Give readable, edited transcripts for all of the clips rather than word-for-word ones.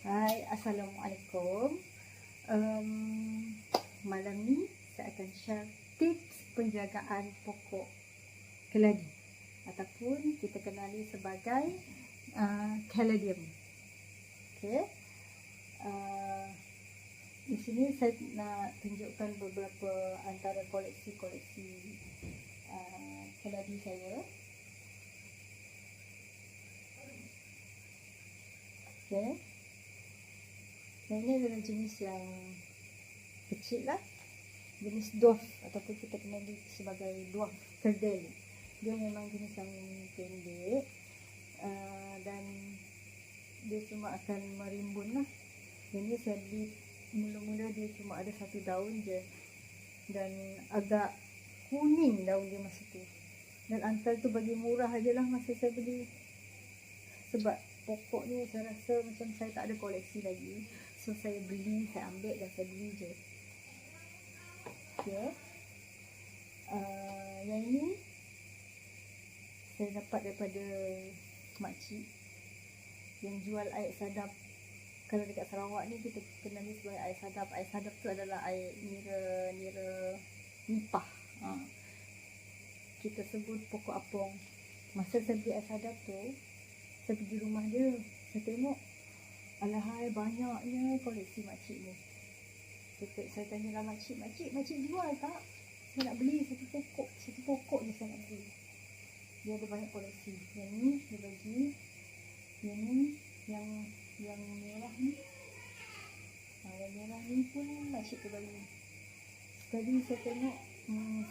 Hai, Assalamualaikum. Malam ni saya akan share tips penjagaan pokok keladi ataupun kita kenali sebagai caladium. Okey. Di sini saya nak tunjukkan beberapa antara koleksi-koleksi keladi saya. Okey. Yang ini adalah jenis yang kecil lah, jenis dwarf ataupun kita kenali sebagai dwarf keldai. Dia memang jenis yang pendek dan dia cuma akan merimbun lah. Ini saya beli mula-mula dia cuma ada satu daun je dan agak kuning daun dia masa tu, dan antal tu bagi murah aje lah masa saya beli, sebab pokok ni saya rasa macam saya tak ada koleksi lagi. So saya beli, saya ambil dan saya beli je. Okay. Yang ni saya dapat daripada makcik yang jual air sadap. Kalau dekat Sarawak ni kita kenali sebagai air sadap. Air sadap tu adalah air nira nipah. Kita sebut pokok apong. Masa saya beli air sadap tu, saya pergi rumah dia, saya tengok alahai banyaknya koleksi makcik ni. Saya tanyalah makcik jual tak? Saya nak beli satu pokok je saya nak beli. Dia ada banyak koleksi. Yang ni dia bagi, yang ni yang merah ni. Yang merah ni pun makcik tu bagi. Sekali saya tengok,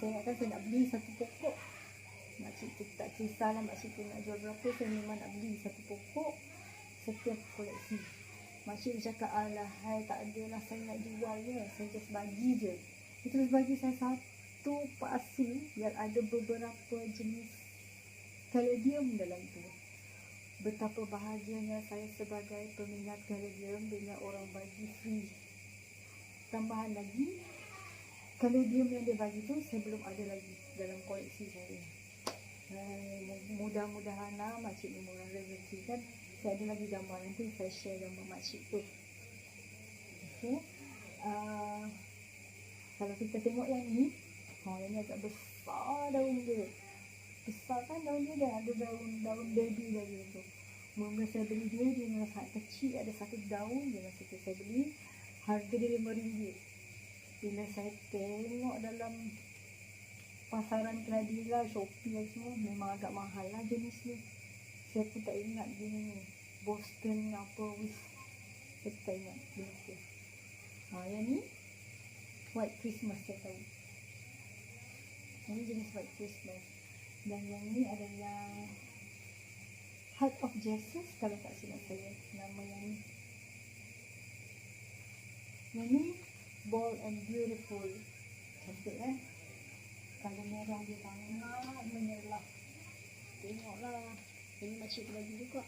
saya ingatkan saya nak beli satu pokok. Makcik tu tak kisahlah makcik tu nak jual berapa, saya memang nak beli satu pokok setiap koleksi. Makcik cakap, alahai tak adalah saya nak jual je, saya just bagi je. Dia terus bagi saya satu pasir yang ada beberapa jenis caladium dalam tu. Betapa bahagianya saya sebagai peminat caladium bila orang bagi free. Tambahan lagi, caladium yang dia bagi tu saya belum ada lagi dalam koleksi saya. Mudah-mudahan lah makcik ni murah rezeki kan. Saya ada lagi gambar, nanti saya share gambar makcik tu. Okay. Kalau kita tengok yang ni agak besar daun dia. Besar kan daun dia, dah ada daun baby lagi tu. Mula saya beli dia memang sangat kecil, ada satu daun je masa tu saya beli. Harga dia RM5. Bila saya tengok dalam pasaran keladi lah, Shopee lah semua, memang agak mahal lah jenis ni. Saya pun tak ingat dia ni Boston apa saya tak ingat jenis dia. Yang ni White Christmas, saya tahu. Ini jenis White Christmas. Dan yang ni adalah Heart of Jesus, kalau tak silap saya nama yang ni. Yang ni Bold and Beautiful. Cantik kan? Kalau merah dia sangat menyerlah. Tengoklah. Ini makcik tu bagi juga.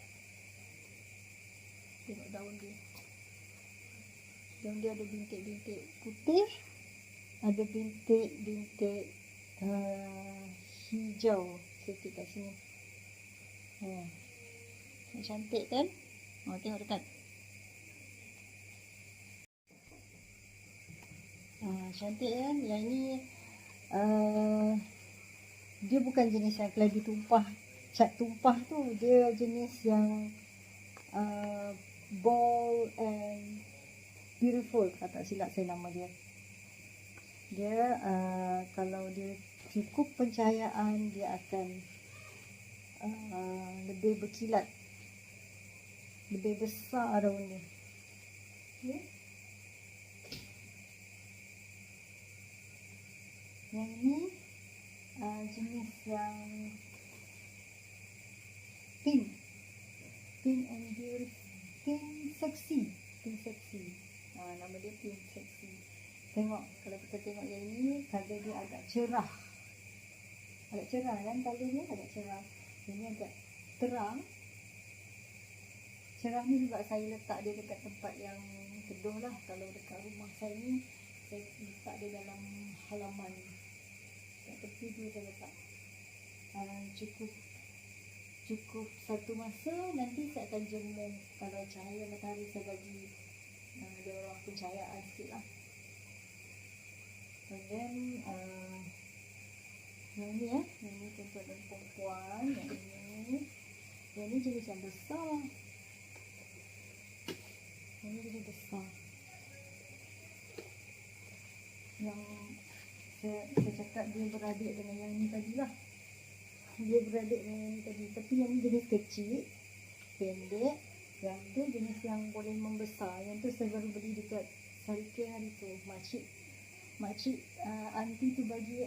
Tengok daun dia. Daun dia ada bintik-bintik putih, ada bintik-bintik hijau sikit kat sini. Cantik kan? Tengok dekat. Cantik kan? Yang ni dia bukan jenis yang keladi tumpah. Cat tumpah tu, dia jenis yang bold and beautiful, kalau tak silap saya nama dia. Dia kalau dia cukup pencahayaan, dia akan lebih berkilat, lebih besar daun dia. Okay. Yang ni jenis yang pink and beautiful, pink sexy. Nama dia pink sexy. Tengok, kalau kita tengok yang ini, colour dia agak cerah kan, colour dia agak cerah. Ini agak terang. Cerah ni sebab saya letak dia dekat tempat yang teduh lah. Kalau dekat rumah saya ni, saya letak dia dalam halaman, kat tepi tu saya letak. cukup satu masa nanti saya akan jemur. Kalau cahaya matahari saya bagi dia orang pencahayaan sikit lah. And then yang ni yang ni untuk perempuan, yang ni jenis yang besar. Yang ni jenis besar. Yang saya cakap dia beradik dengan yang ni tadi lah. Dia beradik dengan yang ni tadi. Tapi yang ni jenis kecil, pendek. Yang tu jenis yang boleh membesar. Yang tu saya baru beli dekat Sarike hari tu. Makcik aunty tu bagi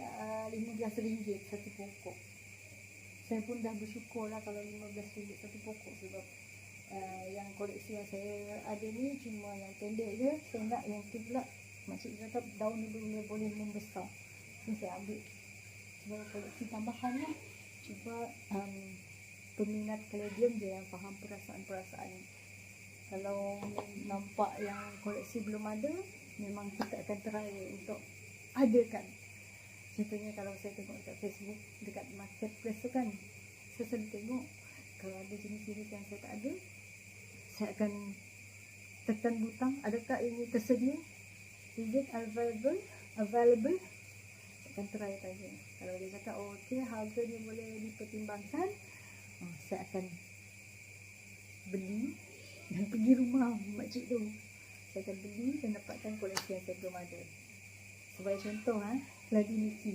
RM15 satu pokok. Saya pun dah bersyukur lah kalau RM15 satu pokok. Sebab yang koleksi yang saya ada ni cuma yang pendek je. Saya nak yang tu pula makcik kata daun ni boleh membesar. So saya ambil sebagai koleksi tambahan lah. Cuba peminat kaladium je yang faham perasaan-perasaan ni. Kalau nampak yang koleksi belum ada, memang kita akan try untuk adakan. Contohnya kalau saya tengok dekat Facebook, dekat marketplace tu kan, saya selalu tengok kalau ada jenis-jenis yang saya tak ada, saya akan tekan butang, adakah ini tersedia? Is it available? Saya akan try tanya. Kalau dia cakap okey, harga dia boleh dipertimbangkan, saya akan beli dan pergi rumah makcik tu. Saya akan beli dan dapatkan koleksi yang saya belum ada. Sebagai contoh, keladi Niki.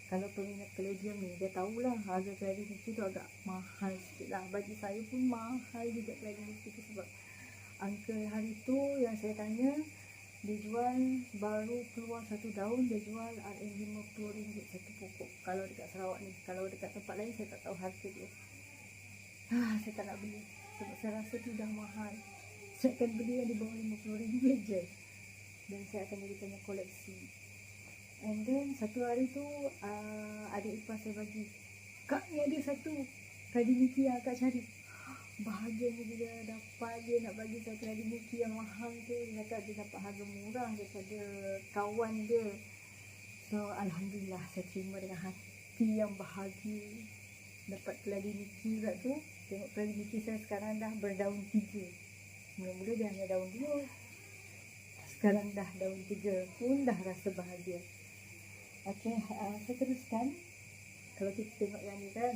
Kalau peminat kaladium ni, dia tahulah harga keladi Niki tu agak mahal sikit lah. Bagi saya pun mahal juga keladi Niki tu sebab angka hari tu yang saya tanya, dia jual baru keluar satu daun, dia jual RM50 satu pokok. Kalau dekat Sarawak ni, kalau dekat tempat lain saya tak tahu harga dia. Saya tak nak beli sebab saya rasa tu dah mahal. Saya akan beli yang di bawah RM50 je. Dan saya akan jadikannya koleksi. And then satu hari tu adik ipar saya bagi, "Kak, ni ada satu keladi Niki yang akak cari." Bahagianya bila dapat dia nak bagi saya keladi Niki yang mahal tu. Dia kata dia dapat harga murah daripada kawan dia. So alhamdulillah, saya terima dengan hati yang bahagia dapat keladi Niki pula tu. Tengok keladi Niki saya sekarang dah berdaun 3. Mula-mula dia hanya daun 2. Sekarang dah daun 3 pun dah rasa bahagia. Okey, saya teruskan. Kalau kita tengok yang ni kan,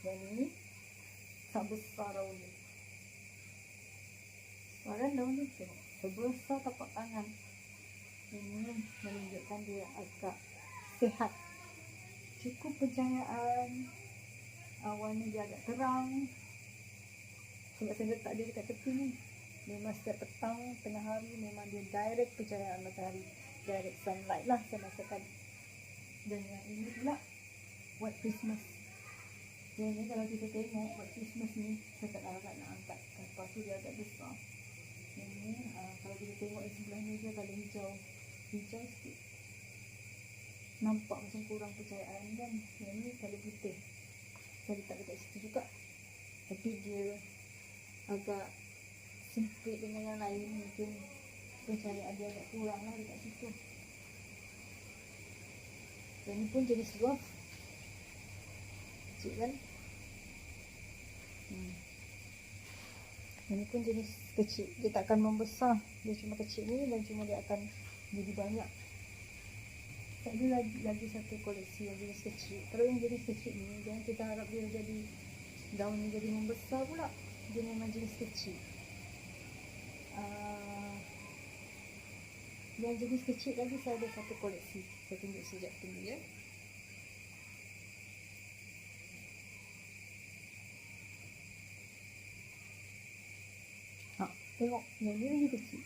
yang ni tak besar daun ni. Sekarang daun ni tengok sebesar tapak tangan. Ini menunjukkan dia agak sihat. Cukup pencahayaan. Awannya dia agak terang. Sebab saya letak dia dekat tepi ni. Memang setiap petang, tengah hari memang dia direct pencahayaan matahari. Direct sunlight lah saya masakan. Dan yang ini pula White Christmas. Yang ni kalau kita tengok White Christmas ni, saya tak agak nak angkat. Lepas tu dia agak besar. Yang ni kalau kita tengok di sebelah ni dia kalau hijau sikit. Nampak macam kurang pencahayaan kan. Yang ni kalau putih. Saya letak dekat situ juga. Tapi dia agak sempit dengan yang lain. Mungkin pencahayaan dia agak kurang lah dekat situ. Yang ni pun jenis dwarf. Kecil kan? Yang ni pun jenis kecil. Dia tak akan membesar. Dia cuma kecil ni dan cuma dia akan jadi banyak. Tak ada lagi satu koleksi yang jenis kecil. Kalau yang jenis kecil ni, jangan kita harap dia jadi daun ni jadi membesar pula. Dia memang jenis kecil. Yang jenis kecil lagi saya ada satu koleksi. Saya tunjuk sekejap, tunggu ya. Tengok, yang ni lagi kecil.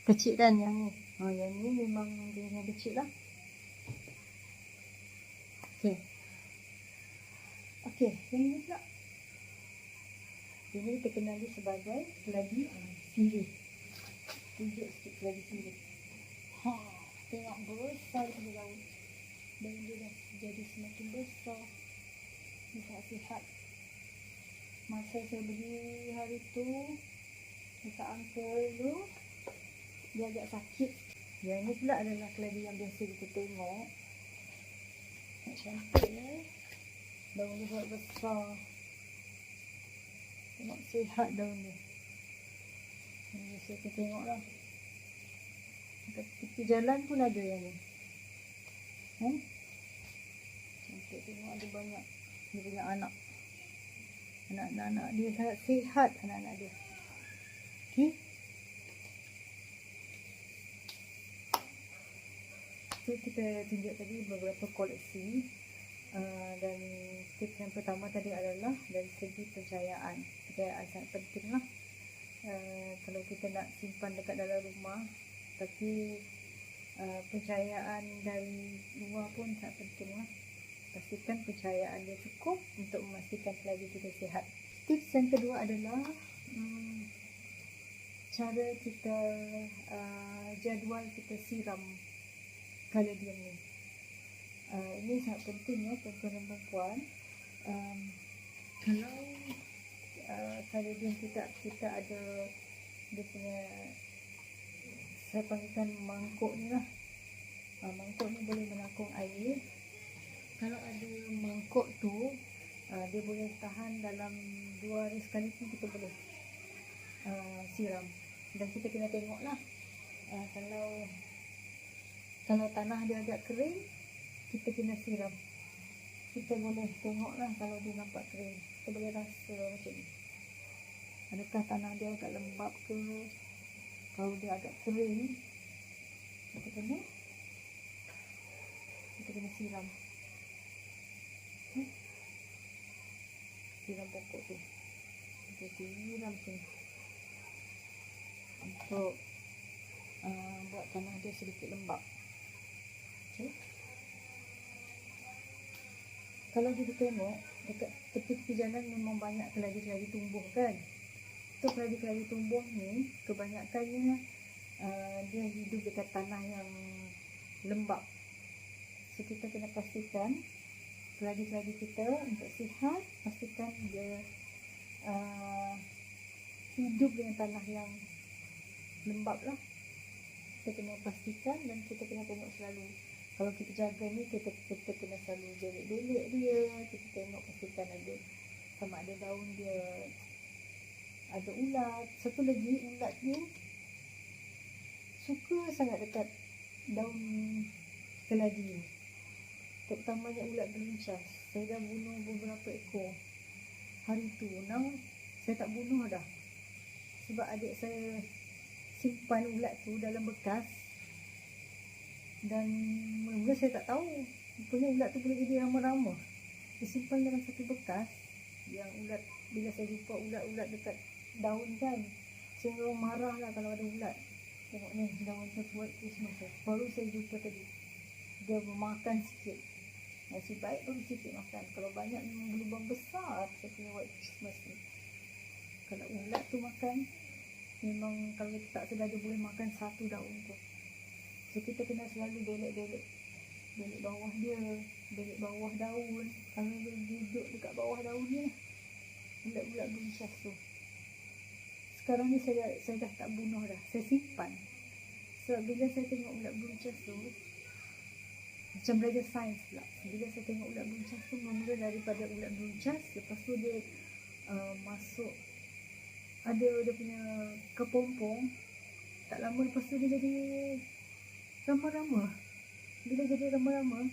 Kecil kan yang ni. Yang ni memang jenis yang kecil lah. Okey, yang ni pula. Ini terkenali sebagai keladi sirih. Tunjuk sikit keladi sirih. Tengok besar dia daun. Dan dia dah jadi semakin besar. Dia tak sihat. Masa saya beli hari tu, dekat uncle tu, dia agak sakit. Yang ni pula adalah keladi yang biasa kita tengok. Cantik ya. Daun dia buat besar. Tengok sihat daun dia. Saya tengok lah. Dekat tepi jalan pun ada yang ni. Cantik, tengok ada banyak. Dia punya anak. Anak-anak dia sangat sihat, anak-anak dia. Okay. So, kita tunjuk tadi beberapa koleksi. Dan tips yang pertama tadi adalah dari segi pencahayaan. Pencahayaan sangat penting lah. Kalau kita nak simpan dekat dalam rumah, tapi pencahayaan dari luar pun sangat penting lah. Pastikan pencahayaan dia cukup untuk memastikan keladi kita sihat. Tips yang kedua adalah cara kita jadual kita siram kaladium ni. Ini sangat penting ya tuan-tuan dan puan-puan. Kalau kaladium kita ada dia punya, saya panggilkan mangkuk ni lah. Mangkuk ni boleh menampung air. Kalau ada mangkuk tu, dia boleh tahan dalam 2 hari sekali pun kita boleh siram. Dan kita kena tengok lah, kalau tanah dia agak kering, kita kena siram. Kita boleh tengok lah kalau dia nampak kering. Kita boleh rasa macam ni. Adakah tanah dia agak lembab ke? Kalau dia agak kering, kita kena siram. Siram pokok tu. Kita siram tu untuk buat tanah dia sedikit lembab. Okay. Kalau kita tengok dekat tepi-tepi jalan memang banyak keladi-keladi tumbuh kan. So keladi-keladi tumbuh ni kebanyakannya dia hidup dekat tanah yang lembab. So kita kena pastikan keladi-keladi kita untuk sihat, pastikan dia hidup dengan tanah yang lembab lah. Kita kena pastikan dan kita kena tengok selalu. Kalau kita jaga ni, kita kena selalu belek-belek dia. Kita tengok pastikan ada, sama ada daun dia ada ulat. Satu lagi, ulat ni suka sangat dekat daun keladi ni. Terutamanya ulat beluncas. Saya dah bunuh beberapa ekor. Hari tu, saya tak bunuh dah. Sebab adik saya simpan ulat tu dalam bekas. Dan mula-mula saya tak tahu rupanya ulat tu boleh jadi rama-rama. Disimpan dalam satu bekas. Yang ulat, bila saya jumpa ulat-ulat dekat daun kan, saya orang marah lah kalau ada ulat. Tengok ni, daun tu buat Christmas. Baru saya jumpa tadi, dia makan sikit. Nasib baik baru sikit makan. Kalau banyak memang berlubang besar saya punya white Christmas ni. Kalau ulat tu makan, memang kalau kita tak sedar dia boleh makan satu daun tu. So kita kena selalu belek-belek bawah dia, belek bawah daun. Kalau dia duduk dekat bawah daun ni, ulat-ulat beluncas tu. Sekarang ni saya dah tak bunuh dah, saya simpan. So bila saya tengok ulat beluncas tu, macam belajar sains pula. Bila saya tengok ulat beluncas tu, mula daripada ulat beluncas, lepas tu dia masuk, ada dia punya kepompong. Tak lama lepas tu dia jadi rama-rama. Bila jadi rama-rama,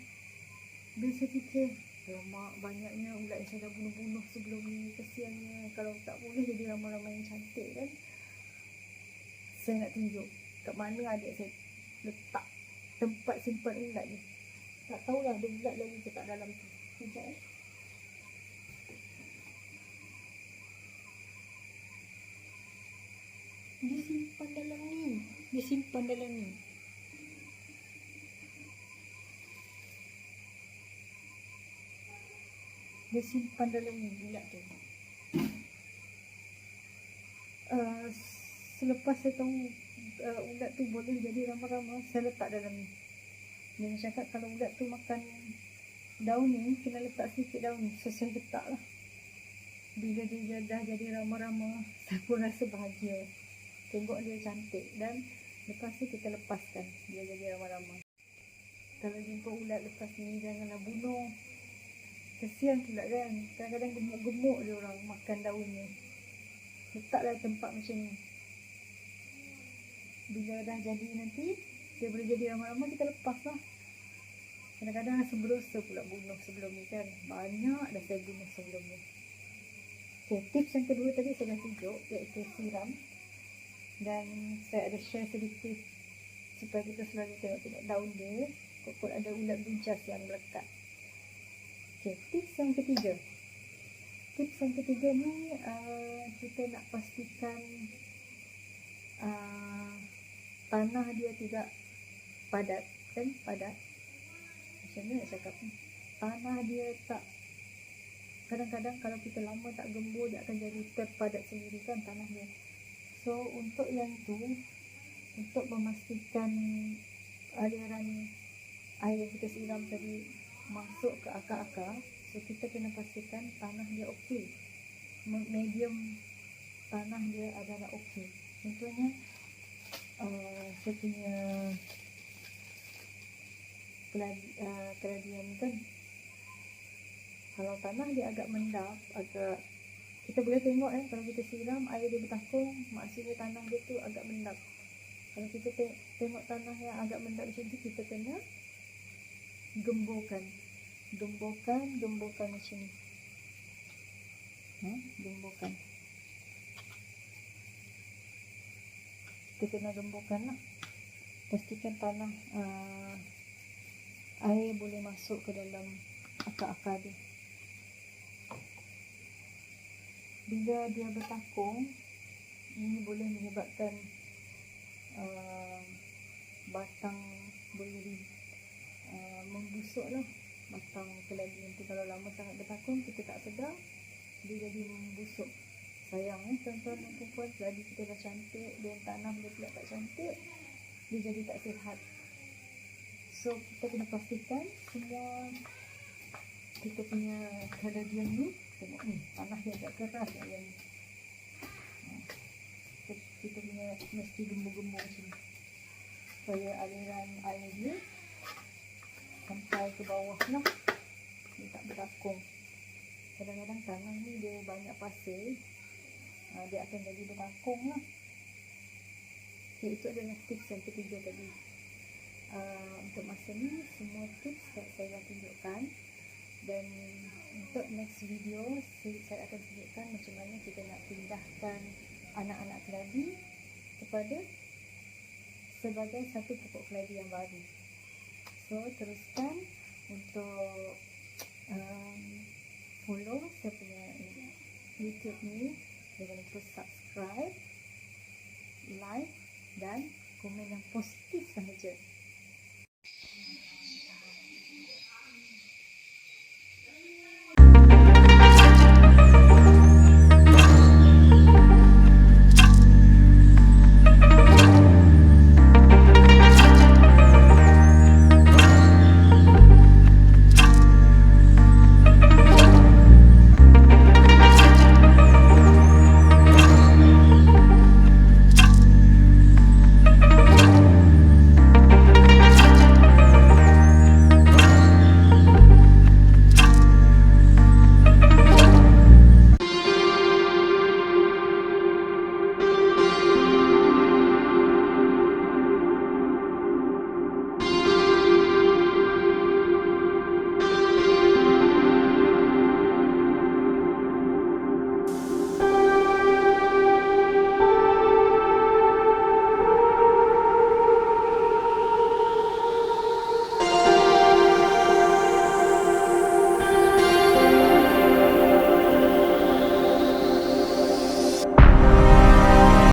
bila saya fikir, lama banyaknya ulat yang saya dah bunuh-bunuh sebelum ni, kesiannya. Kalau tak boleh jadi rama-rama yang cantik kan. Saya nak tunjuk kat mana adik saya letak tempat simpan ulat ni. Tak tahulah ada ulat lagi ke tak dalam tu. Sekejap Dia simpan dalam ni. Dia simpan dalam ni. Dia simpan dalam ni ulat tu. Selepas saya tahu ulat tu boleh jadi rama-rama, saya letak dalam ni. Dia cakap kalau ulat tu makan daun ni, kena letak sikit daun ni. So saya letak lah. Bila dia dah jadi rama-rama, saya pun rasa bahagia. Tengok dia cantik. Dan lepas tu kita lepaskan dia jadi rama-rama. Kalau jumpa ulat lepas ni, janganlah bunuh. Kesian pula kan. Kadang-kadang gemuk-gemuk dia orang makan daun ni. Letaklah tempat macam ni. Bila dah jadi nanti, dia boleh jadi ramai-ramai, kita lepas lah. Kadang-kadang rasa berdosa pula bunuh sebelum ni kan. Banyak dah saya bunuh sebelum ni. Okay, tips yang kedua tadi saya dah tunjuk, iaitu siram. Dan saya ada share sedikit supaya kita selalu tengok daun dia. Kok ada ulat buncas yang melekat. Okay, tips yang ketiga. Tips yang ketiga ni kita nak pastikan tanah dia tidak padat, kan? Padat. Macam mana nak cakap ni? Tanah dia tak, kadang-kadang kalau kita lama tak gembur, dia akan jadi terpadat sendiri kan tanah dia. So untuk yang tu, untuk memastikan aliran air yang kita siram tadi masuk ke akar-akar, so kita kena pastikan tanah dia okey, medium tanah dia adalah okey. Contohnya saya punya keladian kan, kalau tanah dia agak mendap, agak, kita boleh tengok kalau kita siram air dia bertakung, maksudnya tanah dia tu agak mendap. Kalau kita tengok tanah yang agak mendap macam tu, kita kena gemburkan macam ni. Gemburkan. Kita kena gemburkan lah. Pastikan tanah air boleh masuk ke dalam akar-akar dia. Bila dia bertakung, ini boleh menyebabkan batang boleh membusuk lah. Batang keladi nanti kalau lama sangat bertakung, kita tak sedar, dia jadi membusuk. Sayang tuan-tuan dan puan-puan, keladi kita dah cantik, dia tanam dia pula tak cantik, dia jadi tak sihat. So kita kena pastikan semua kita punya keladian ni, tengok ni, tanah dia agak keras yang ni. Kita punya mesti gembur-gembur macam ni, supaya aliran air dia sampai ke bawah lah, dia tak bertakung. Kadang-kadang tanah ni dia banyak pasir, dia akan jadi bertakung lah. Okay, itu adalah tips yang ketiga tadi. Untuk masa ni semua tips saya dah tunjukkan, dan untuk next video saya akan tunjukkan macam mana kita nak pindahkan anak-anak keladi kepada sebagai satu pokok keladi yang baru. So teruskan untuk follow saya punya YouTube ni. Jangan lupa subscribe, like dan komen yang positif sahaja.